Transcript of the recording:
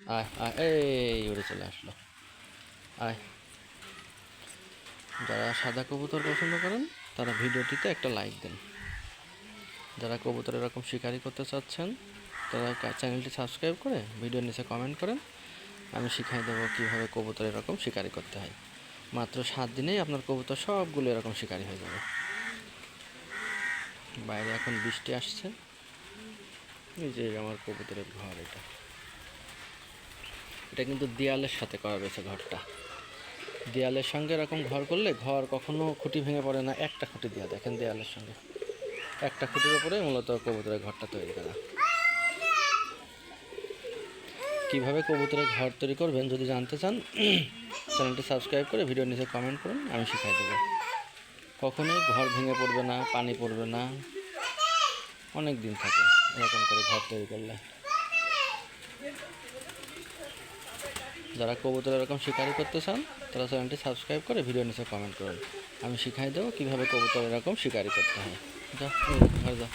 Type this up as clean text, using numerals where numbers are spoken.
আয় আয়, এই উড়ে চলে আসলো। আয়। যারা সাদা কবুতর পছন্দ করেন তারা ভিডিওটিতে একটা লাইক দেন। যারা কবুতর এরকম শিকারি করতে চাচ্ছেন তারা চ্যানেলটি সাবস্ক্রাইব করে ভিডিওর নিচে কমেন্ট করেন। আমি শিখাই দেবো কীভাবে কবুতর এরকম শিকারি করতে হয়। মাত্র 7 দিনেই আপনার কবুতর সবগুলো এরকম শিকারি হয়ে যাবে। বাইরে এখন বৃষ্টি আসছে। এই যে আমার কবুতরের ঘর, এটা কিন্তু দেয়ালের সাথে করা রয়েছে ঘরটা। দেয়ালের সঙ্গে এরকম ঘর করলে ঘর কখনো খুঁটি ভেঙে পড়ে না। একটা খুঁটি দেওয়া, দেখেন দেয়ালের সঙ্গে একটা খুঁটির ওপরে মূলত কবুতরের ঘরটা তৈরি করা। কীভাবে কবুতরের ঘর তৈরি করবেন যদি জানতে চান চ্যানেলটি সাবস্ক্রাইব করে ভিডিওর নিচে কমেন্ট করুন, আমি শিখাই দেবো। কখনোই ঘর ভেঙে পড়বে না, পানি পড়বে না, অনেক দিন থাকে এরকম করে ঘর তৈরি করলে। যারা কবুতর এরকম শিকারি করতে চান তারা চ্যানেলটি সাবস্ক্রাইব করে ভিডিওর নিচে কমেন্ট করুন, আমি শিখাই দেবো কীভাবে কবুতর এরকম শিকারি করতে হয়। যা যা।